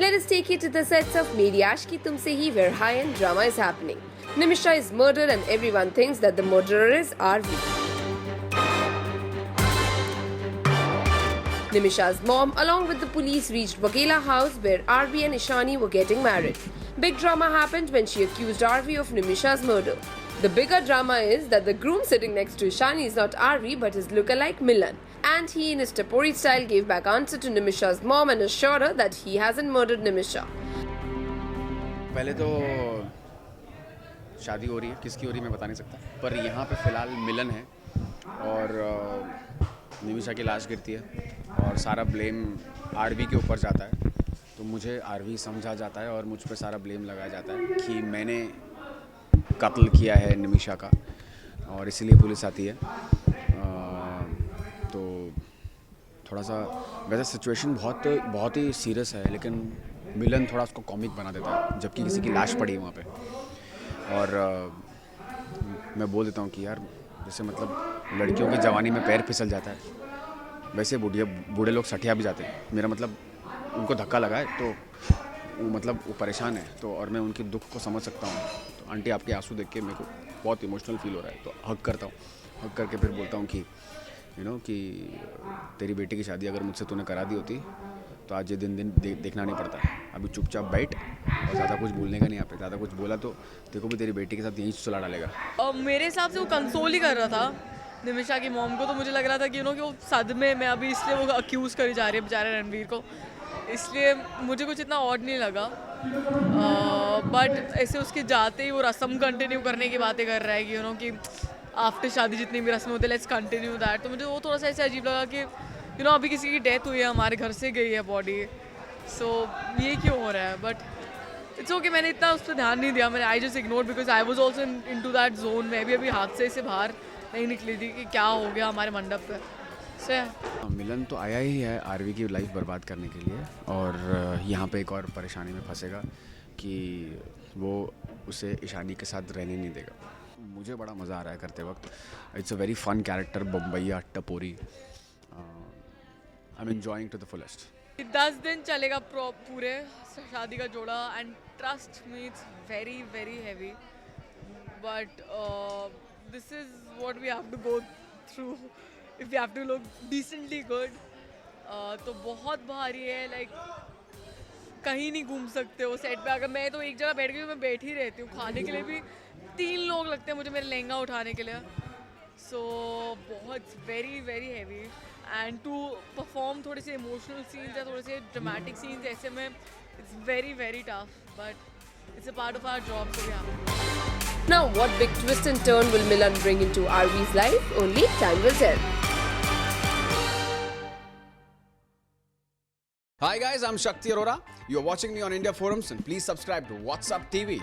let us take you to the sets of Meri Aashk Ki Tumse Hi, where high-end drama is happening. Nimisha is murdered and everyone thinks that the murderer is RV. Nimisha's mom, along with the police, reached Waghela house where RV and Ishani were getting married. Big drama happened when she accused RV of Nimisha's murder. The bigger drama is that the groom sitting next to Ishani is not RV but his lookalike Milan. And he in his Tapori style gave back answer to Nimisha's mom and assured her that he hasn't murdered Nimisha. पहले तो शादी हो रही है, किसकी हो रही है मैं बता नहीं सकता, पर यहाँ पे फ़िलहाल मिलन है और निमिषा की लाश गिरती है और सारा ब्लेम आरवी के ऊपर जाता है। तो मुझे आरवी समझा जाता है और मुझ पे सारा ब्लेम लगाया जाता है कि मैंने कत्ल किया है निमिषा का और इसीलिए पुलिस आती है। तो थोड़ा सा वैसे सिचुएशन बहुत ही सीरियस है, लेकिन मिलन थोड़ा उसको कॉमिक बना देता है जबकि किसी की लाश पड़ी है वहाँ पे। और मैं बोल देता हूँ कि यार जैसे मतलब लड़कियों की जवानी में पैर फिसल जाता है, वैसे बूढ़े लोग सठिया भी जाते हैं। मेरा मतलब उनको धक्का लगा है तो वो परेशान है, तो और मैं उनके दुख को समझ सकता हूँ। तो आंटी आपके आंसू देख के मेरे को बहुत इमोशनल फील हो रहा है, तो हग करता हूँ। हग करके फिर बोलता हूँ कि कि तेरी बेटी की शादी अगर मुझसे तूने करा दी होती तो आज ये दिन देखना नहीं पड़ता। अभी चुपचाप बैठ और ज़्यादा कुछ बोलने का नहीं। यहाँ पे ज़्यादा कुछ बोला तो देखो भी तेरी बेटी के साथ यहीं सुला डालेगा। मेरे हिसाब से वो कंसोल ही कर रहा था निमिषा की मॉम को। तो मुझे लग रहा था कि कि वो सदमे में अभी, इसलिए वो अक्यूज़ करी जा रही है बेचारे रणवीर को, इसलिए मुझे कुछ इतना ऑड नहीं लगा। बट ऐसे उसके जाते ही वो रस्म कंटिन्यू करने की बातें कर रहा है कि कि आफ्टर शादी जितनी भी रस्में होती है लेट्स कंटिन्यू दैट। तो मुझे वो थोड़ा सा ऐसे अजीब लगा कि अभी किसी की डेथ हुई है, हमारे घर से गई है बॉडी, सो ये क्यों हो रहा है। बट इट्स ओके, मैंने इतना उस पर ध्यान नहीं दिया। मैंने I just ignored because I was also into that zone. मैं भी अभी हादसे से बाहर नहीं निकली थी कि क्या हो गया हमारे मंडप पे। सो मिलन तो आया ही है आरवी की लाइफ बर्बाद करने के लिए, और यहाँ पे एक और परेशानी में फंसेगा कि वो उसे ईशानी के साथ रहने नहीं देगा। मुझे बड़ा मज़ा आ रहा है करते वक्त। It's a very fun character, बम्बैया टपोरी। I am enjoying to the fullest. 10 दिन चलेगा पूरे शादी का जोड़ा, and trust me it's very very heavy, but this is what we have to go through if we have to look decently good. तो बहुत भारी है, लाइक कहीं नहीं घूम सकते हो सेट पे। अगर मैं तो एक जगह बैठ गई, मैं बैठ ही रहती हूँ। खाने के लिए भी 3 लोग लगते हैं मुझे मेरे लहंगा उठाने के लिए। सो बहुत very very heavy, and to perform थोड़े से इमोशनल सीन्स या थोड़े से ड्रामेटिक सीन्स ऐसे में it's very very tough, but it's a part of our job. So yeah. Now, what big twist and turn will Milan bring into RV's life? Only time will tell. Hi guys, I'm Shakti Arora. You're watching me on India Forums, and please subscribe to What's Up TV.